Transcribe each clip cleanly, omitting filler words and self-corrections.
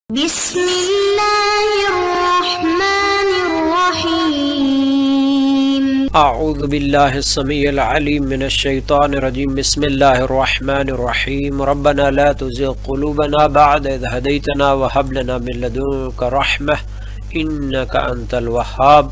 بسم اللہ الرحمن الرحیم اعوذ باللہ السمیع العلیم من الشیطان الرجیم بسم اللہ الرحمن الرحیم ربنا لا تزغ قلوبنا بعد اذ ہدیتنا وہب لنا من لدنک رحمہ انک انت الوہاب۔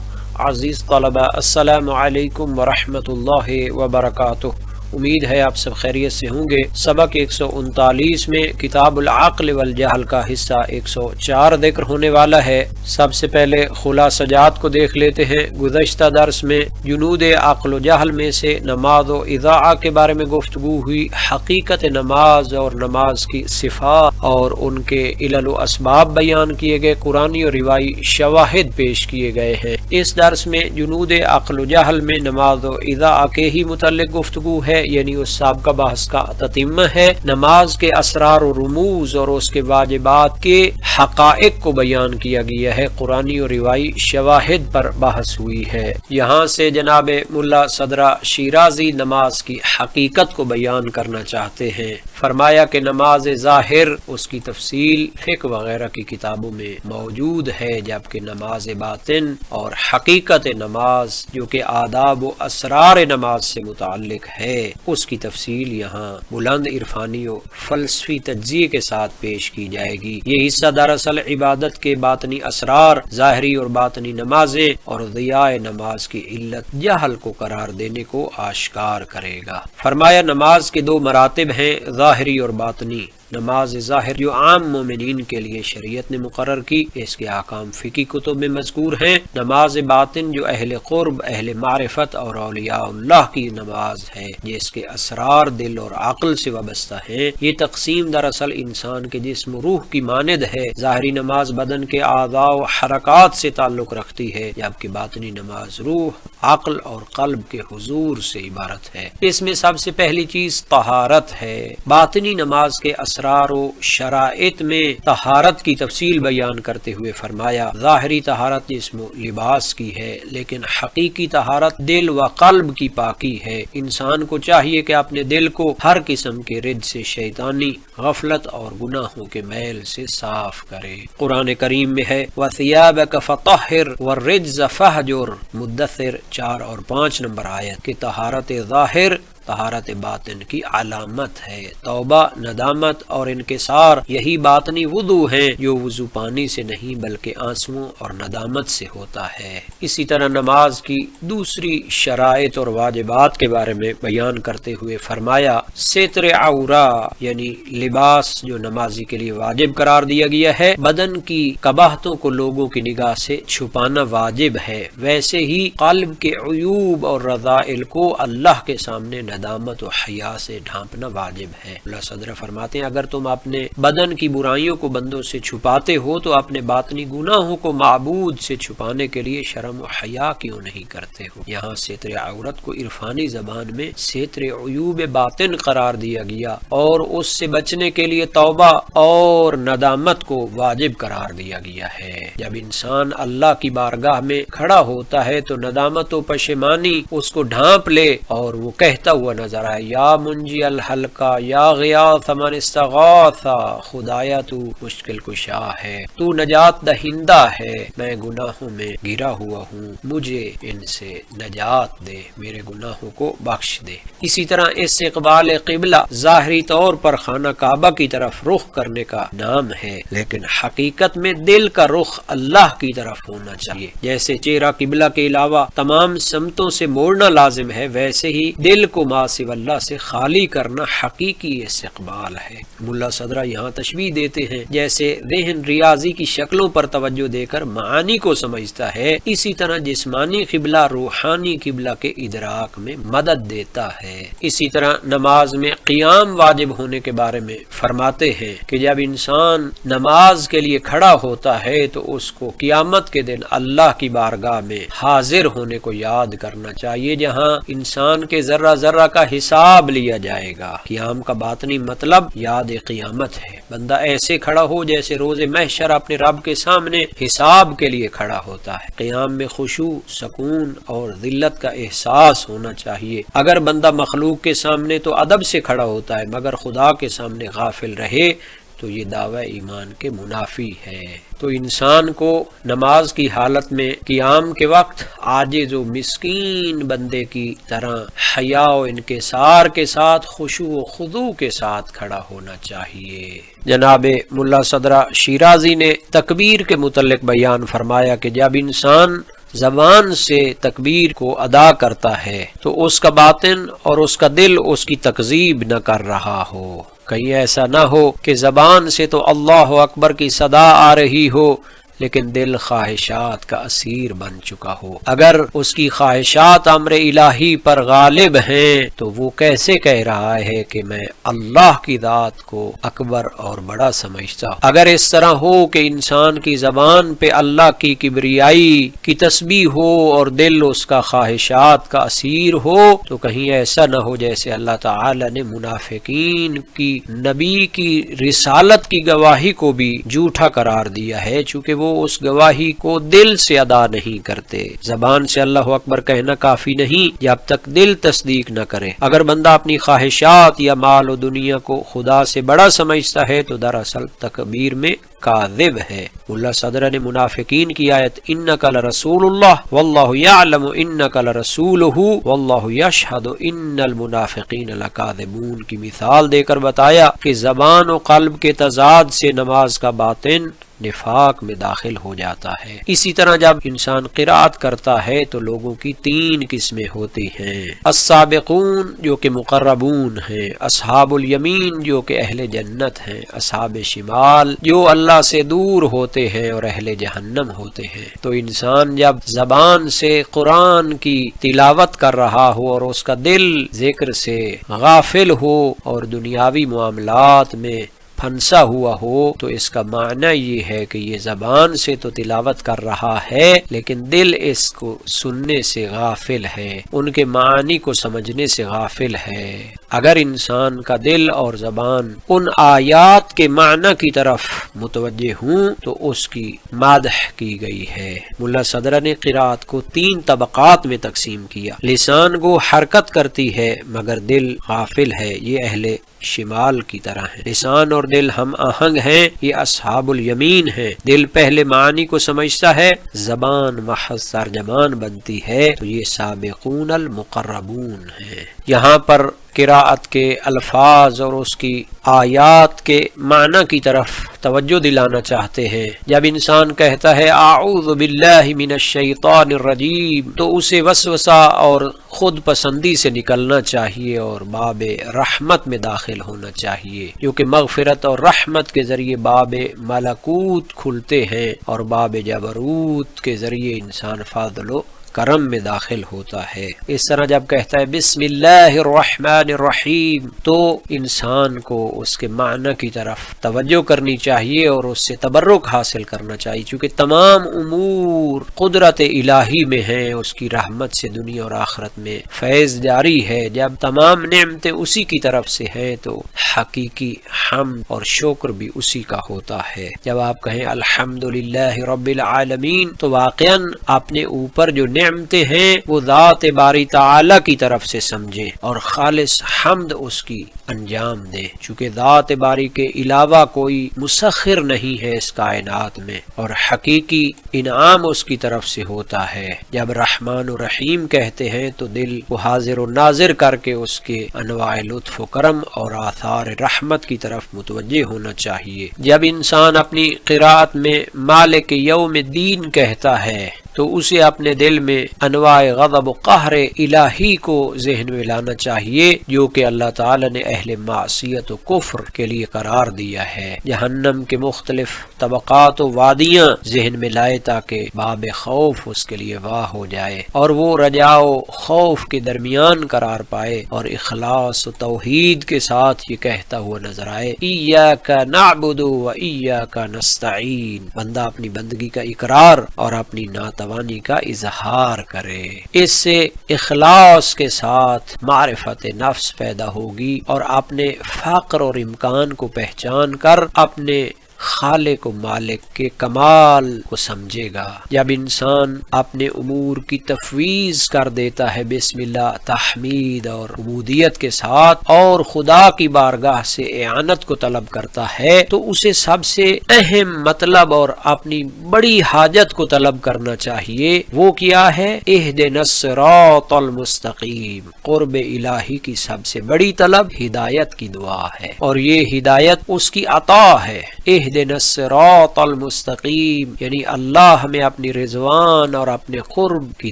عزیز طلبہ، السلام علیکم ورحمۃ اللہ وبرکاتہ۔ امید ہے آپ سب خیریت سے ہوں گے۔ سبق 139 میں کتاب العقل والجہل کا حصہ 104 ذکر ہونے والا ہے۔ سب سے پہلے خلاصجات کو دیکھ لیتے ہیں۔ گزشتہ درس میں جنود عقل و جہل میں سے نماز و اضاعہ کے بارے میں گفتگو ہوئی، حقیقت نماز اور نماز کی صفات اور ان کے علل و اسباب بیان کیے گئے، قرآنی اور روایی شواہد پیش کیے گئے ہیں۔ اس درس میں جنود عقل و جہل میں نماز و اضاعہ کے ہی متعلق گفتگو ہے، یعنی اس سابقہ بحث کا تتمہ ہے۔ نماز کے اسرار و رموز اور اس کے واجبات کے حقائق کو بیان کیا گیا ہے، قرآنی اور روایی شواہد پر بحث ہوئی ہے۔ یہاں سے جناب ملا صدرہ شیرازی نماز کی حقیقت کو بیان کرنا چاہتے ہیں۔ فرمایا کہ نماز ظاہر اس کی تفصیل فقہ وغیرہ کی کتابوں میں موجود ہے، جبکہ نماز باطن اور حقیقت نماز جو کہ آداب و اسرار نماز سے متعلق ہے، اس کی تفصیل یہاں بلند عرفانی و فلسفی تجزیے کے ساتھ پیش کی جائے گی۔ یہ حصہ دراصل عبادت کے باطنی اسرار، ظاہری اور باطنی نمازیں اور ضیاء نماز کی علت جہل کو قرار دینے کو آشکار کرے گا۔ فرمایا نماز کے دو مراتب ہیں، ظاہری اور باطنی۔ نماز ظاہر جو عام مومنین کے لیے شریعت نے مقرر کی، اس کے احکام فقہی کتب میں مذکور ہیں۔ نماز باطن جو اہل قرب، اہل معرفت اور اولیاء اللہ کی نماز ہے، جس کے اسرار دل اور عقل سے وابستہ ہیں۔ یہ تقسیم دراصل انسان کے جسم و روح کی مانند ہے۔ ظاہری نماز بدن کے اعضاء و حرکات سے تعلق رکھتی ہے، جبکہ باطنی نماز روح، عقل اور قلب کے حضور سے عبارت ہے۔ اس میں سب سے پہلی چیز طہارت ہے۔ باطنی نماز کے اسرار و شرائط میں طہارت کی تفصیل بیان کرتے ہوئے فرمایا ظاہری طہارت جسم و لباس کی ہے، لیکن حقیقی طہارت دل و قلب کی پاکی ہے۔ انسان کو چاہیے کہ اپنے دل کو ہر قسم کے رجس سے، شیطانی غفلت اور گناہوں کے میل سے صاف کرے۔ قرآن کریم میں ہے وَثِيَابَكَ فَطَهِّرْ وَالرِّجْزَ فَاهْجُرْ، مدثر 4 اور 5 نمبر آیت کہ طہارت ظاہر طہارت باطن کی علامت ہے۔ توبہ، ندامت اور انکسار یہی باطنی وضو ہیں، جو وضو پانی سے نہیں بلکہ آنسوؤں اور ندامت سے ہوتا ہے۔ اسی طرح نماز کی دوسری شرائط اور واجبات کے بارے میں بیان کرتے ہوئے فرمایا ستر عورہ، یعنی لباس جو نمازی کے لیے واجب قرار دیا گیا ہے۔ بدن کی قباحتوں کو لوگوں کی نگاہ سے چھپانا واجب ہے، ویسے ہی قلب کے عیوب اور رذائل کو اللہ کے سامنے ندامت و حیا سے ڈھانپنا واجب ہے۔ اللہ صدر فرماتے ہیں اگر تم اپنے بدن کی برائیوں کو بندوں سے چھپاتے ہو تو اپنے باطنی گناہوں کو معبود سے چھپانے کے لیے شرم و حیا کیوں نہیں کرتے ہو؟ یہاں ستر عورت کو عرفانی زبان میں ستر عیوب باطن قرار دیا گیا اور اس سے بچنے کے لیے توبہ اور ندامت کو واجب قرار دیا گیا ہے۔ جب انسان اللہ کی بارگاہ میں کھڑا ہوتا ہے تو ندامت و پشیمانی اس کو ڈھانپ لے اور وہ کہتا ہوا نظر آئے یا منجی الحلقہ یا غیاث من استغاث، خدایا تو مشکل کشا ہے، تو نجات دہندہ ہے، میں گناہوں میں گرا ہوا ہوں، مجھے ان سے نجات دے، میرے گناہوں کو بخش دے۔ اسی طرح استقبال قبلہ ظاہری طور پر خانہ کعبہ کی طرف رخ کرنے کا نام ہے، لیکن حقیقت میں دل کا رخ اللہ کی طرف ہونا چاہیے۔ جیسے چہرہ قبلہ کے علاوہ تمام سمتوں سے موڑنا لازم ہے، ویسے ہی دل کو ما سوی اللہ سے خالی کرنا حقیقی استقبال ہے۔ ملا صدرہ یہاں تشبیہ دیتے ہیں جیسے ذہن ریاضی کی شکلوں پر توجہ دے کر معانی کو سمجھتا ہے، اسی طرح جسمانی قبلہ روحانی قبلہ کے ادراک میں مدد دیتا ہے۔ اسی طرح نماز میں قیام واجب ہونے کے بارے میں فرماتے ہیں کہ جب انسان نماز کے لیے کھڑا ہوتا ہے تو اس کو قیامت کے دن اللہ کی بارگاہ میں حاضر ہونے کو یاد کرنا چاہیے، جہاں انسان کے ذرہ ذرہ کا حساب لیا جائے گا۔ قیام کا باطنی مطلب یاد قیامت ہے۔ بندہ ایسے کھڑا ہو جیسے روز محشر اپنے رب کے سامنے حساب کے لیے کھڑا ہوتا ہے۔ قیام میں خشوع، سکون اور ذلت کا احساس ہونا چاہیے۔ اگر بندہ مخلوق کے سامنے تو ادب سے کھڑا ہوتا ہے، مگر خدا کے سامنے غافل رہے تو یہ دعوی ایمان کے منافی ہے۔ تو انسان کو نماز کی حالت میں قیام کے وقت عاجز و مسکین بندے کی طرح حیا و انکسار کے ساتھ خشوع و خضوع کے ساتھ کھڑا ہونا چاہیے۔ جناب ملا صدرہ شیرازی نے تکبیر کے متعلق بیان فرمایا کہ جب انسان زبان سے تکبیر کو ادا کرتا ہے تو اس کا باطن اور اس کا دل اس کی تکذیب نہ کر رہا ہو۔ کہیں ایسا نہ ہو کہ زبان سے تو اللہ اکبر کی صدا آ رہی ہو لیکن دل خواہشات کا اسیر بن چکا ہو۔ اگر اس کی خواہشات امر الہی پر غالب ہیں تو وہ کیسے کہہ رہا ہے کہ میں اللہ کی ذات کو اکبر اور بڑا سمجھتا ہوں۔ اگر اس طرح ہو کہ انسان کی زبان پہ اللہ کی کبریائی کی تسبیح ہو اور دل اس کا خواہشات کا اسیر ہو تو کہیں ایسا نہ ہو جیسے اللہ تعالی نے منافقین کی نبی کی رسالت کی گواہی کو بھی جھوٹا قرار دیا ہے، چونکہ وہ اس گواہی کو دل سے ادا نہیں کرتے۔ زبان سے اللہ اکبر کہنا کافی نہیں جب تک دل تصدیق نہ کرے۔ اگر بندہ اپنی خواہشات یا مال و دنیا کو خدا سے بڑا سمجھتا ہے تو دراصل تکبیر میں کاذب ہے۔ ملا صدرہ نے منافقین کی آیت انک لرسول اللہ واللہ یعلم انک لرسولہ واللہ یشہد ان المنافقین لکاذبون کی مثال دے کر بتایا کہ زبان و قلب کے تضاد سے نماز کا باطن نفاق میں داخل ہو جاتا ہے۔ اسی طرح جب انسان قرات کرتا ہے تو لوگوں کی تین قسمیں ہوتی ہیں، السابقون جو کہ مقربون ہیں، اصحاب الیمین جو کہ اہل جنت ہیں، اصحاب شمال جو اللہ سے دور ہوتے ہیں اور اہل جہنم ہوتے ہیں۔ تو انسان جب زبان سے قرآن کی تلاوت کر رہا ہو اور اس کا دل ذکر سے غافل ہو اور دنیاوی معاملات میں پھنسا ہوا ہو تو اس کا معنی یہ ہے کہ یہ زبان سے تو تلاوت کر رہا ہے لیکن دل اس کو سننے سے غافل ہے، ان کے معنی کو سمجھنے سے غافل ہے۔ اگر انسان کا دل اور زبان ان آیات کے معنی کی طرف متوجہ ہوں تو اس کی مادح کی گئی ہے۔ ملا صدرہ نے قرات کو تین طبقات میں تقسیم کیا۔ لسان کو حرکت کرتی ہے مگر دل غافل ہے، یہ اہل شمال کی طرح ہے۔ لسان اور دل ہم آہنگ ہیں، یہ اصحاب الیمین ہیں۔ دل پہلے معنی کو سمجھتا ہے، زبان محض ترجمان بنتی ہے تو یہ سابقون المقربون ہیں۔ یہاں پر قراءت کے الفاظ اور اس کی آیات کے معنی کی طرف توجہ دلانا چاہتے ہیں۔ جب انسان کہتا ہے اعوذ باللہ من الشیطان الرجیم تو اسے وسوسہ اور خود پسندی سے نکلنا چاہیے اور باب رحمت میں داخل ہونا چاہیے، کیونکہ مغفرت اور رحمت کے ذریعے باب ملکوت کھلتے ہیں اور باب جبروت کے ذریعے انسان فضل و کرم میں داخل ہوتا ہے۔ اس طرح جب کہتا ہے بسم اللہ الرحمن الرحیم تو انسان کو اس کے معنی کی طرف توجہ کرنی چاہیے اور اس سے تبرک حاصل کرنا چاہیے، چونکہ تمام امور قدرت الہی میں ہیں، اس کی رحمت سے دنیا اور آخرت میں فیض جاری ہے۔ جب تمام نعمتیں اسی کی طرف سے ہیں تو حقیقی حمد اور شکر بھی اسی کا ہوتا ہے۔ جب آپ کہیں الحمدللہ رب العالمین تو واقعاً اپنے اوپر جو نعمتیں ہیں وہ ذات باری تعالی کی طرف سے سمجھیں اور خالص حمد اس کی انجام دیں، چونکہ ذات باری کے علاوہ کوئی مسخر نہیں ہے اس کائنات میں اور حقیقی انعام اس کی طرف سے ہوتا ہے۔ جب رحمان و رحیم کہتے ہیں تو دل کو حاضر و ناظر کر کے اس کے انواع لطف و کرم اور آثار رحمت کی طرف متوجہ ہونا چاہیے۔ جب انسان اپنی قرات میں مالک یوم الدین کہتا ہے تو اسے اپنے دل میں انواع غضب و قہر الہی کو ذہن میں لانا چاہیے جو کہ اللہ تعالی نے اہل معصیت و کفر کے لیے قرار دیا ہے۔ جہنم کے مختلف طبقات و وادیاں ذہن میں لائے تاکہ باب خوف اس کے لیے واہ ہو جائے اور وہ رجا و خوف کے درمیان قرار پائے اور اخلاص و توحید کے ساتھ یہ کہتا ہوا نظر آئے ایاک نعبد و ایاک نستعین۔ بندہ اپنی بندگی کا اقرار اور اپنی ناتوانی کا اظہار کرے، اس سے اخلاص کے ساتھ معرفت نفس پیدا ہوگی اور اپنے فقر اور امکان کو پہچان کر اپنے خالق و مالک کے کمال کو سمجھے گا۔ جب انسان اپنے امور کی تفویض کر دیتا ہے بسم اللہ تحمید اور عبودیت کے ساتھ، اور خدا کی بارگاہ سے اعانت کو طلب کرتا ہے، تو اسے سب سے اہم مطلب اور اپنی بڑی حاجت کو طلب کرنا چاہیے۔ وہ کیا ہے؟ اہدنا الصراط المستقیم۔ قرب الہی کی سب سے بڑی طلب ہدایت کی دعا ہے، اور یہ ہدایت اس کی عطا ہے۔ اہدنا الصراط المستقیم یعنی اللہ ہمیں اپنی رضوان اور اپنے قرب کی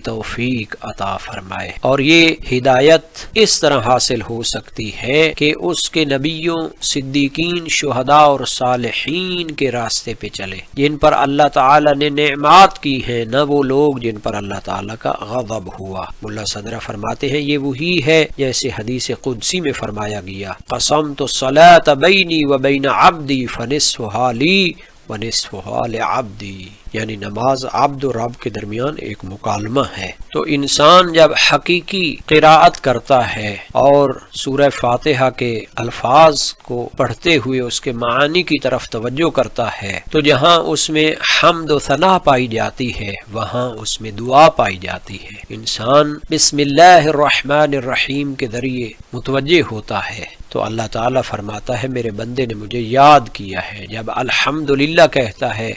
توفیق عطا فرمائے۔ اور یہ ہدایت اس طرح حاصل ہو سکتی ہے کہ اس کے نبیوں، صدیقین، شہداء اور صالحین کے راستے پہ چلے، جن پر اللہ تعالی نے نعمات کی ہیں، نہ وہ لوگ جن پر اللہ تعالی کا غضب ہوا۔ ملا صدرہ فرماتے ہیں یہ وہی ہے جیسے حدیث قدسی میں فرمایا گیا، قسمت الصلاۃ بینی و بین عبدی فنصفھا لی ونصفھا لعبدی، یعنی نماز عبد و رب کے درمیان ایک مکالمہ ہے۔ تو انسان جب حقیقی قراءت کرتا ہے اور سورہ فاتحہ کے الفاظ کو پڑھتے ہوئے اس کے معانی کی طرف توجہ کرتا ہے، تو جہاں اس میں حمد و ثنا پائی جاتی ہے وہاں اس میں دعا پائی جاتی ہے۔ انسان بسم اللہ الرحمن الرحیم کے ذریعے متوجہ ہوتا ہے تو اللہ تعالیٰ فرماتا ہے میرے بندے نے مجھے یاد کیا ہے۔ جب الحمدللہ کہتا ہے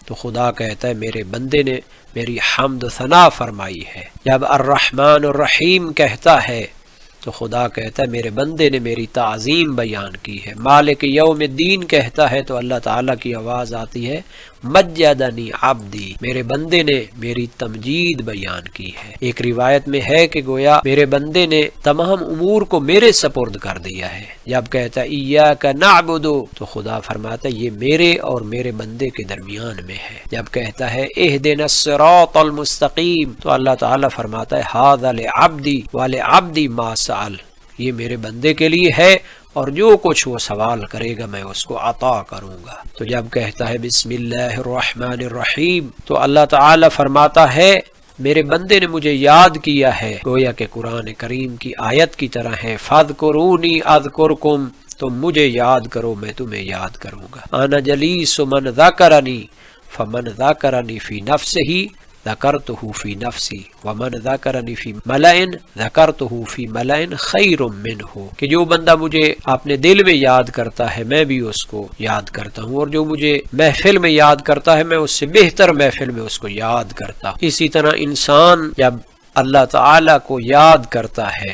تو خدا کہتا ہے میرے بندے نے میری حمد و ثنا فرمائی ہے۔ جب الرحمن الرحیم کہتا ہے تو خدا کہتا ہے میرے بندے نے میری تعظیم بیان کی ہے۔ مالک یوم الدین کہتا ہے تو اللہ تعالیٰ کی آواز آتی ہے مجدنی عبدی، میرے بندے نے میری تمجید بیان کی ہے۔ ایک روایت میں ہے کہ گویا میرے بندے نے تمام امور کو میرے سپرد کر دیا ہے۔ جب کہتا ہے ایاک نعبد تو خدا فرماتا ہے یہ میرے اور میرے بندے کے درمیان میں ہے۔ جب کہتا ہے اہدنا الصراط المستقیم تو اللہ تعالیٰ فرماتا ہے ھذا لعبدی ولعبدی ما سأل، یہ میرے بندے کے لیے ہے اور جو کچھ وہ سوال کرے گا میں اس کو عطا کروں گا۔ تو جب کہتا ہے بسم اللہ الرحمن الرحیم تو اللہ تعالی فرماتا ہے میرے بندے نے مجھے یاد کیا ہے، گویا کہ قرآن کریم کی آیت کی طرح ہے فاذکرونی اذکرکم، تم مجھے یاد کرو میں تمہیں یاد کروں گا۔ انا جلیس من ذکرنی فمن ذکرنی فی نفسہ ذکرتہ فی نفسی ومن ذکرنی فی ملأ ذکرتہ فی ملأ خیر منہ، کہ جو بندہ مجھے اپنے دل میں یاد کرتا ہے میں بھی اس کو یاد کرتا ہوں، اور جو مجھے محفل میں یاد کرتا ہے میں اس سے بہتر محفل میں اس کو یاد کرتا ہوں۔ اسی طرح انسان جب اللہ تعالی کو یاد کرتا ہے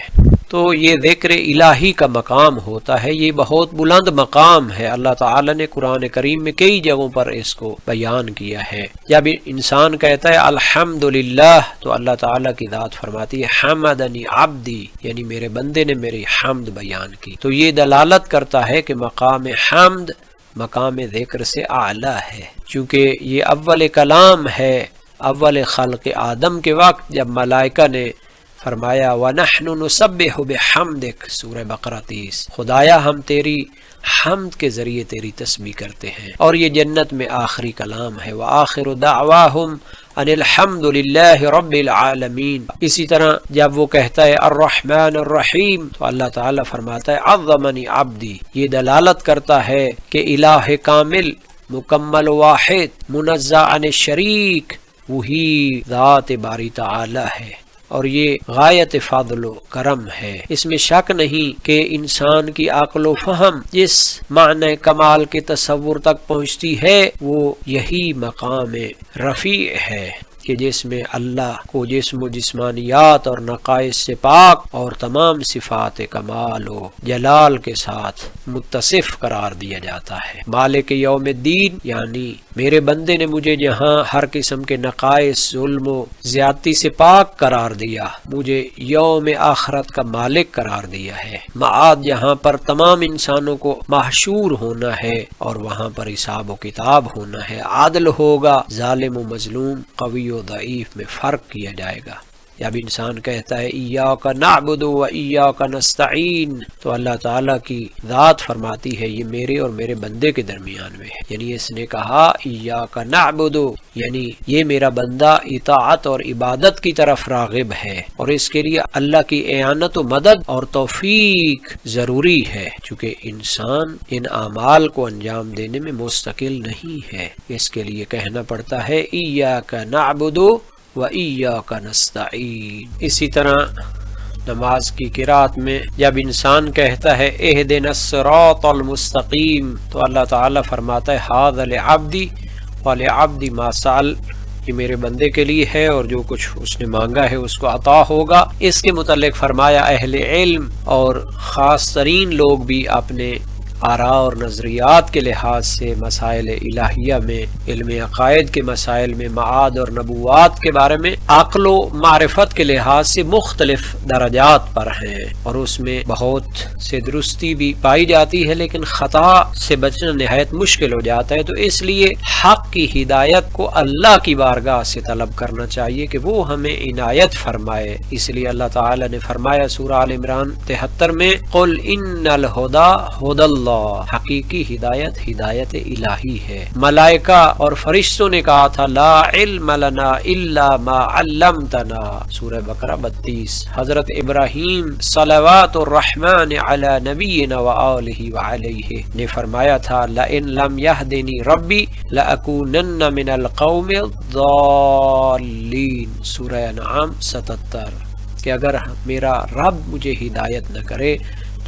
تو یہ ذکر الہی کا مقام ہوتا ہے، یہ بہت بلند مقام ہے۔ اللہ تعالی نے قرآن کریم میں کئی جگہوں پر اس کو بیان کیا ہے۔ جب انسان کہتا ہے الحمدللہ تو اللہ تعالی کی ذات فرماتی ہے حمدنی عبدی، یعنی میرے بندے نے میری حمد بیان کی۔ تو یہ دلالت کرتا ہے کہ مقام حمد مقام ذکر سے اعلیٰ ہے، چونکہ یہ اول کلام ہے۔ اول خلق آدم کے وقت جب ملائکہ نے فرمایا وَنَحْنُ نُسَبِّحُ بِحَمْدِكَ سورہ بقرہ 30، خدایا ہم تیری حمد کے ذریعے تیری تسبیح کرتے ہیں، اور یہ جنت میں آخری کلام ہے وَآخِرُ دَعْوَاهُمْ أَنِ الْحَمْدُ لِلَّهِ رَبِّ الْعَالَمِينَ۔ اسی طرح جب وہ کہتا ہے الرحمن الرحیم تو اللہ تعالیٰ فرماتا ہے عظمنی عبدی، یہ دلالت کرتا ہے کہ الہ کامل مکمل واحد منزہ عن الشریک وہی ذات باری تعالی ہے، اور یہ غایت فضل و کرم ہے۔ اس میں شک نہیں کہ انسان کی عقل و فہم جس معنی کمال کے تصور تک پہنچتی ہے وہ یہی مقام رفیع ہے کہ جس میں اللہ کو جسم و جسمانیات اور نقائص سے پاک اور تمام صفات کمال و جلال کے ساتھ متصف قرار دیا جاتا ہے۔ مالک یوم الدین یعنی میرے بندے نے مجھے جہاں ہر قسم کے نقائص، ظلم و زیادتی سے پاک قرار دیا، مجھے یوم آخرت کا مالک قرار دیا ہے، معاد جہاں پر تمام انسانوں کو محشور ہونا ہے اور وہاں پر حساب و کتاب ہونا ہے، عادل ہوگا، ظالم و مظلوم، قوی و ضعیف میں فرق کیا جائے گا۔ جب انسان کہتا ہے ایاک نعبد و ایاک نستعین تو اللہ تعالیٰ کی ذات فرماتی ہے یہ میرے اور میرے بندے کے درمیان میں ہے، یعنی اس نے کہا ایاک نعبد، یعنی یہ میرا بندہ اطاعت اور عبادت کی طرف راغب ہے، اور اس کے لیے اللہ کی اعانت و مدد اور توفیق ضروری ہے، چونکہ انسان ان اعمال کو انجام دینے میں مستقل نہیں ہے، اس کے لیے کہنا پڑتا ہے ایاک نعبد و ایاک نستعین۔ اسی طرح نماز کی قرات میں جب انسان کہتا ہے اہدنا الصراط المستقیم تو اللہ تعالیٰ فرماتا ہے ھذا لعبدی ولعبدی ما سأل، یہ میرے بندے کے لیے ہے اور جو کچھ اس نے مانگا ہے اس کو عطا ہوگا۔ اس کے متعلق فرمایا اہل علم اور خاص ترین لوگ بھی اپنے آراء اور نظریات کے لحاظ سے مسائل الہیہ میں، علم عقائد کے مسائل میں، معاد اور نبوات کے بارے میں عقل و معرفت کے لحاظ سے مختلف درجات پر ہیں، اور اس میں بہت سے درستی بھی پائی جاتی ہے لیکن خطا سے بچنا نہایت مشکل ہو جاتا ہے، تو اس لیے حق کی ہدایت کو اللہ کی بارگاہ سے طلب کرنا چاہیے کہ وہ ہمیں عنایت فرمائے۔ اس لیے اللہ تعالی نے فرمایا سورہ آل عمران 73 میں قل ان الہدی ھدی اللہ، حقیقی ہدایت ہدایت الہی ہے۔ ملائکہ اور فرشتوں نے کہا تھا لا علم لنا الا ما علمتنا، سورہ بقرہ 32۔ حضرت ابراہیم صلوات الرحمن علی نبینا وآلہ وعلیہ نے فرمایا تھا لئن لم یہدنی ربی لأکونن من القوم الضالین، سورہ انعام 77، کہ اگر میرا رب مجھے ہدایت نہ کرے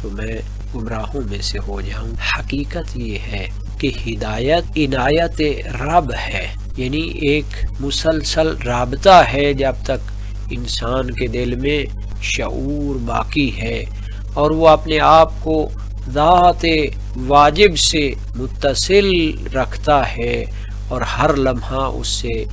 تو میں گمراہوں میں سے ہو جاؤں۔ حقیقت یہ ہے کہ ہدایت عنایت رب ہے، یعنی ایک مسلسل رابطہ ہے جب تک انسان کے دل میں شعور باقی ہے اور وہ اپنے آپ کو ذات واجب سے متصل رکھتا ہے اور ہر لمحہ اس سے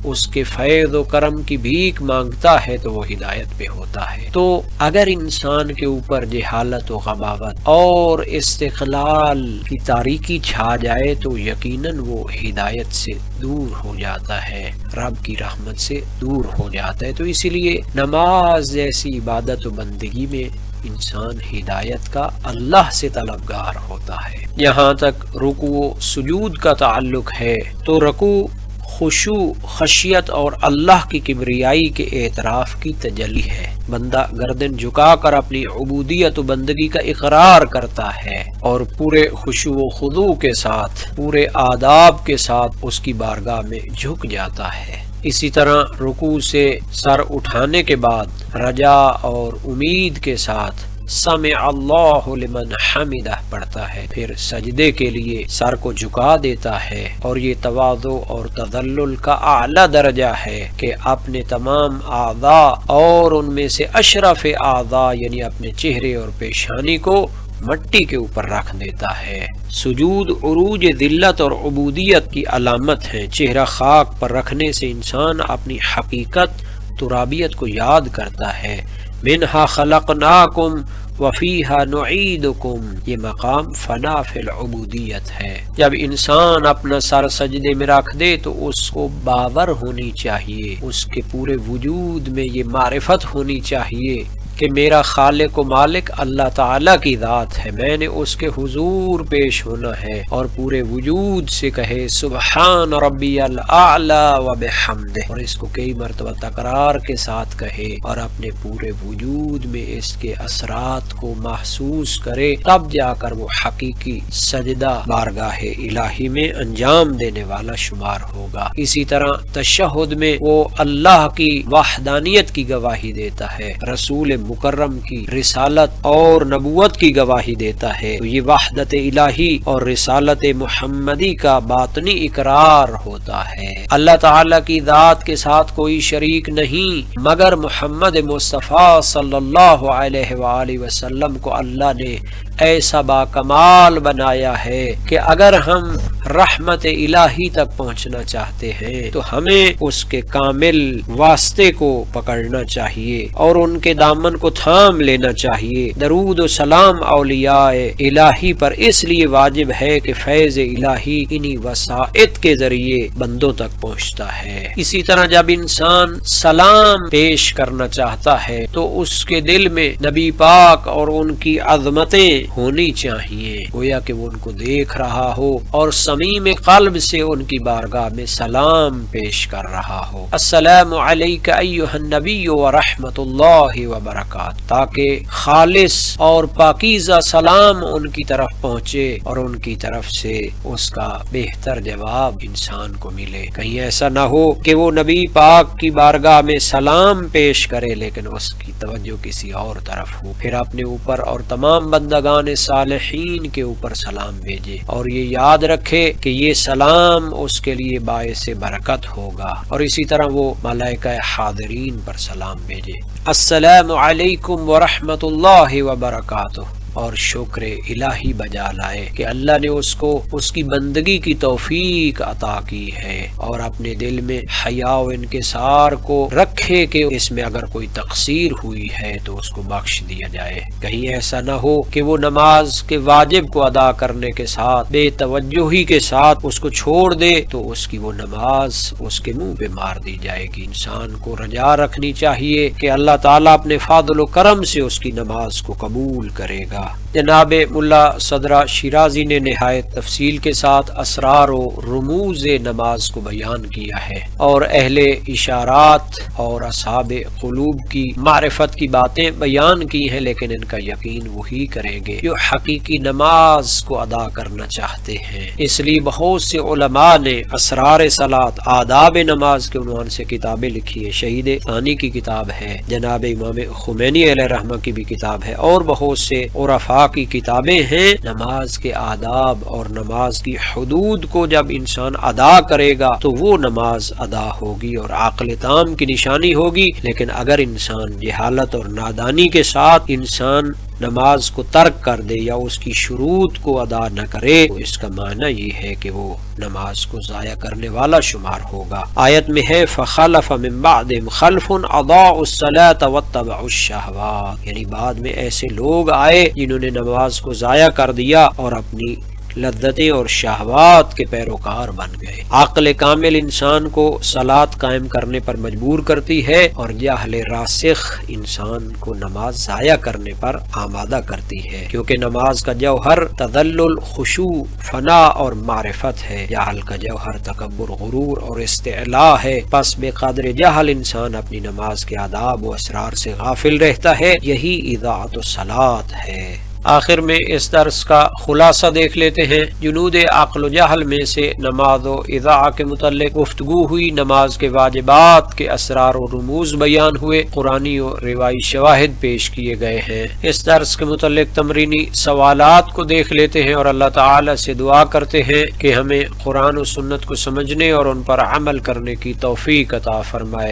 اس کے فیض و کرم کی بھیک مانگتا ہے تو وہ ہدایت پہ ہوتا ہے۔ تو اگر انسان کے اوپر جہالت و غباوت اور استقلال کی تاریکی چھا جائے تو یقیناً وہ ہدایت سے دور ہو جاتا ہے، رب کی رحمت سے دور ہو جاتا ہے۔ تو اسی لیے نماز جیسی عبادت و بندگی میں انسان ہدایت کا اللہ سے طلبگار ہوتا ہے۔ یہاں تک رکوع و سجود کا تعلق ہے تو رکوع خشوع، خشیت اور اللہ کی کبریائی کے اعتراف کی تجلی ہے۔ بندہ گردن جھکا کر اپنی عبودیت و بندگی کا اقرار کرتا ہے اور پورے خشوع و خضوع کے ساتھ، پورے آداب کے ساتھ اس کی بارگاہ میں جھک جاتا ہے۔ اسی طرح رکوع سے سر اٹھانے کے بعد رجا اور امید کے ساتھ سمع اللہ لمن حمدہ پڑھتا ہے، پھر سجدے کے لیے سر کو جھکا دیتا ہے، اور یہ تواضع اور تذلل کا اعلیٰ درجہ ہے کہ اپنے تمام اعضاء اور ان میں سے اشرف اعضاء یعنی اپنے چہرے اور پیشانی کو مٹی کے اوپر رکھ دیتا ہے۔ سجود عروج ذلت اور عبودیت کی علامت ہے۔ چہرہ خاک پر رکھنے سے انسان اپنی حقیقت ترابیت کو یاد کرتا ہے۔ منہا خلقناکم وفیہا نعیدکم، یہ مقام فنا فی العبودیت ہے۔ جب انسان اپنا سر سجدے میں رکھ دے تو اس کو باور ہونی چاہیے، اس کے پورے وجود میں یہ معرفت ہونی چاہیے کہ میرا خالق و مالک اللہ تعالیٰ کی ذات ہے، میں نے اس کے حضور پیش ہونا ہے، اور پورے وجود سے کہے سبحان ربی الاعلی وبحمدہ، اور اس کو کئی مرتبہ تکرار کے ساتھ کہے اور اپنے پورے وجود میں اس کے اثرات کو محسوس کرے، تب جا کر وہ حقیقی سجدہ بارگاہ الہی میں انجام دینے والا شمار ہوگا۔ اسی طرح تشہد میں وہ اللہ کی وحدانیت کی گواہی دیتا ہے، رسول مکرم کی رسالت اور نبوت کی گواہی دیتا ہے، تو یہ وحدت الہی اور رسالت محمدی کا باطنی اقرار ہوتا ہے۔ اللہ تعالیٰ کی ذات کے ساتھ کوئی شریک نہیں مگر محمد مصطفیٰ صلی اللہ علیہ وآلہ وسلم کو اللہ نے ایسا با کمال بنایا ہے کہ اگر ہم رحمت الہی تک پہنچنا چاہتے ہیں تو ہمیں اس کے کامل واسطے کو پکڑنا چاہیے اور ان کے دامن کو تھام لینا چاہیے۔ درود و سلام اولیاء الہی پر اس لیے واجب ہے کہ فیض الہی انہی وسائط کے ذریعے بندوں تک پہنچتا ہے۔ اسی طرح جب انسان سلام پیش کرنا چاہتا ہے تو اس کے دل میں نبی پاک اور ان کی عظمتیں ہونی چاہیے، گویا کہ وہ ان کو دیکھ رہا ہو اور صمیم قلب سے ان کی بارگاہ میں سلام پیش کر رہا ہو۔ السلام علیک ایھا النبی ورحمۃ اللہ وبرکاتہ، تاکہ خالص اور پاکیزہ سلام ان کی طرف پہنچے اور ان کی طرف سے اس کا بہتر جواب انسان کو ملے۔ کہیں ایسا نہ ہو کہ وہ نبی پاک کی بارگاہ میں سلام پیش کرے لیکن اس کی توجہ کسی اور طرف ہو، پھر اپنے اوپر اور تمام بندگان صالحین کے اوپر سلام بھیجے اور یہ یاد رکھے کہ یہ سلام اس کے لیے باعث برکت ہوگا، اور اسی طرح وہ ملائکہ حاضرین پر سلام بھیجے۔ السلام علیکم ورحمۃ اللہ وبرکاتہ، اور شکر الہی بجا لائے کہ اللہ نے اس کو اس کی بندگی کی توفیق عطا کی ہے، اور اپنے دل میں حیا و انکسار کو رکھے کہ اس میں اگر کوئی تقصیر ہوئی ہے تو اس کو بخش دیا جائے۔ کہیں ایسا نہ ہو کہ وہ نماز کے واجب کو ادا کرنے کے ساتھ بے توجہی کے ساتھ اس کو چھوڑ دے تو اس کی وہ نماز اس کے منہ پہ مار دی جائے گی۔ انسان کو رجا رکھنی چاہیے کہ اللہ تعالیٰ اپنے فضل و کرم سے اس کی نماز کو قبول کرے گا۔ جناب ملا صدرہ شیرازی نے نہایت تفصیل کے ساتھ اسرار و رموز نماز کو بیان کیا ہے، اور اہل اشارات اور اصحاب قلوب کی معرفت کی باتیں بیان کی ہیں، لیکن ان کا یقین وہی کریں گے جو حقیقی نماز کو ادا کرنا چاہتے ہیں۔ اس لیے بہت سے علماء نے اسرار صلاۃ، آداب نماز کے عنوان سے کتابیں لکھی ہے۔ شہید ثانی کی کتاب ہے، جناب امام خمینی علیہ رحمہ کی بھی کتاب ہے، اور بہت سے عرفاء کی کتابیں ہیں۔ نماز کے آداب اور نماز کی حدود کو جب انسان ادا کرے گا تو وہ نماز ادا ہوگی اور عقل تام کی نشانی ہوگی، لیکن اگر انسان جہالت اور نادانی کے ساتھ انسان نماز کو ترک کر دے یا اس کی شروط کو ادا نہ کرے تو اس کا معنی یہ ہے کہ وہ نماز کو ضائع کرنے والا شمار ہوگا۔ آیت میں ہے فخلف من بعدهم خلف اضاعوا الصلاة واتبعوا الشهوات، یعنی بعد میں ایسے لوگ آئے جنہوں نے نماز کو ضائع کر دیا اور اپنی لذتیں اور شہوات کے پیروکار بن گئے۔ عقل کامل انسان کو صلاۃ قائم کرنے پر مجبور کرتی ہے، اور جہل راسخ انسان کو نماز ضائع کرنے پر آمادہ کرتی ہے، کیونکہ نماز کا جوہر تذلل، خشوع، فنا اور معرفت ہے۔ جہل کا جوہر تکبر، غرور اور استعلاء ہے، پس بے قدر جہل انسان اپنی نماز کے آداب و اسرار سے غافل رہتا ہے، یہی اضاعت الصلاۃ ہے۔ آخر میں اس درس کا خلاصہ دیکھ لیتے ہیں۔ جنود عقل و جہل میں سے نماز و اضاعہ کے متعلق گفتگو ہوئی، نماز کے واجبات کے اسرار و رموز بیان ہوئے، قرآنی و روایی شواہد پیش کیے گئے ہیں۔ اس درس کے متعلق تمرینی سوالات کو دیکھ لیتے ہیں اور اللہ تعالی سے دعا کرتے ہیں کہ ہمیں قرآن و سنت کو سمجھنے اور ان پر عمل کرنے کی توفیق عطا فرمائے۔